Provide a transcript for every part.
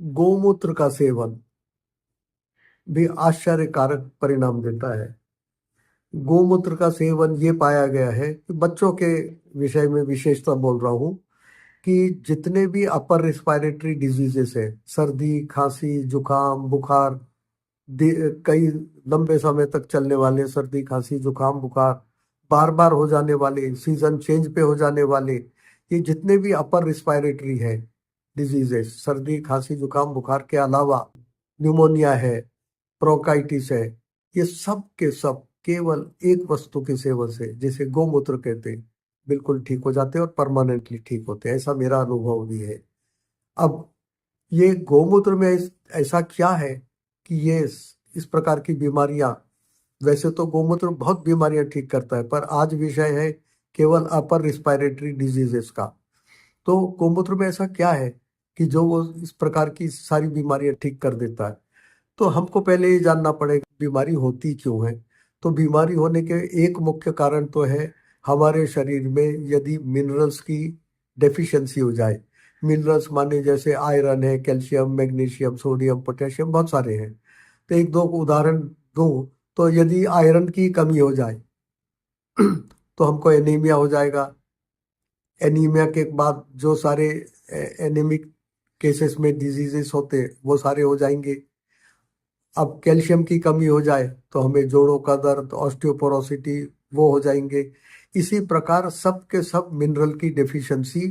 गोमूत्र का सेवन भी आश्चर्यकारक परिणाम देता है। गोमूत्र का सेवन ये पाया गया है कि बच्चों के विषय में विशेषता बोल रहा हूँ कि जितने भी अपर रिस्पायरेटरी डिजीजेस है, सर्दी खांसी जुकाम बुखार, कई लंबे समय तक चलने वाले सर्दी खांसी जुकाम बुखार, बार बार हो जाने वाले, सीजन चेंज पे हो जाने वाले, ये जितने भी अपर रिस्पायरेटरी है डिजीजेस, सर्दी खांसी जुकाम बुखार के अलावा न्यूमोनिया है, ब्रोंकाइटिस है, ये सब के सब केवल एक वस्तु के सेवन से, जिसे गोमूत्र कहते हैं, बिल्कुल ठीक हो जाते हैं और परमानेंटली ठीक होते हैं। ऐसा मेरा अनुभव भी है। अब ये गोमूत्र में ऐसा क्या है कि ये इस प्रकार की बीमारियां, वैसे तो गोमूत्र बहुत बीमारियां ठीक करता है, पर आज विषय है केवल अपर रिस्पायरेटरी डिजीजेस का। तो गोमूत्र में ऐसा क्या है कि जो वो इस प्रकार की सारी बीमारियां ठीक कर देता है। तो हमको पहले ये जानना पड़ेगा बीमारी होती क्यों है। तो बीमारी होने के एक मुख्य कारण तो है हमारे शरीर में यदि मिनरल्स की डेफिशिएंसी हो जाए। मिनरल्स माने जैसे आयरन है, कैल्शियम, मैग्नीशियम, सोडियम, पोटेशियम, बहुत सारे हैं। तो एक दो उदाहरण दूं तो यदि आयरन की कमी हो जाए तो हमको एनीमिया हो जाएगा। एनीमिया के बाद जो सारे एनीमिक केसेस में डिजीजेस होते हैं वो सारे हो जाएंगे। अब कैल्शियम की कमी हो जाए तो हमें जोड़ों का दर्द, ऑस्टियोपोरोसिटी, वो हो जाएंगे। इसी प्रकार सब के सब मिनरल की डेफिशिएंसी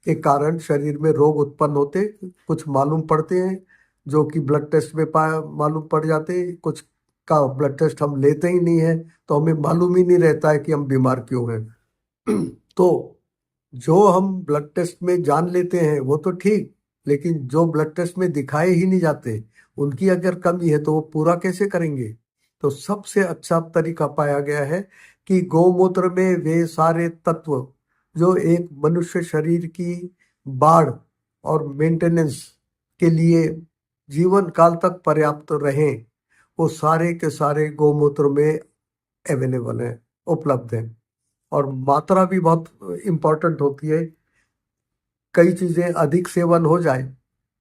के कारण शरीर में रोग उत्पन्न होते, कुछ मालूम पड़ते हैं जो कि ब्लड टेस्ट में मालूम पड़ जाते हैं, कुछ का ब्लड टेस्ट हम लेते ही नहीं है तो हमें मालूम ही नहीं रहता है कि हम बीमार क्यों हैं। तो जो हम ब्लड टेस्ट में जान लेते हैं वो तो ठीक, लेकिन जो ब्लड टेस्ट में दिखाए ही नहीं जाते, उनकी अगर कमी है तो वो पूरा कैसे करेंगे। तो सबसे अच्छा तरीका पाया गया है कि गौमूत्र में वे सारे तत्व जो एक मनुष्य शरीर की बाढ़ और मेंटेनेंस के लिए जीवन काल तक पर्याप्त रहें, वो सारे के सारे गौमूत्र में अवेलेबल है, उपलब्ध है। और मात्रा भी बहुत इम्पोर्टेंट होती है। कई चीजें अधिक सेवन हो जाए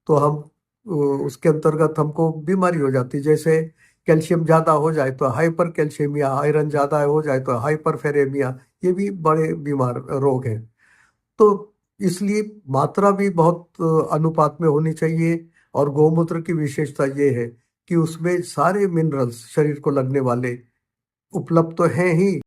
तो हम उसके अंतर्गत हमको बीमारी हो जाती है। जैसे कैल्शियम ज्यादा हो जाए तो हाइपर कैल्शियमिया, आयरन ज्यादा हो जाए तो हाइपरफेरेमिया, ये भी बड़े बीमार रोग हैं। तो इसलिए मात्रा भी बहुत अनुपात में होनी चाहिए। और गौमूत्र की विशेषता ये है कि उसमें सारे मिनरल्स शरीर को लगने वाले उपलब्ध तो हैं ही,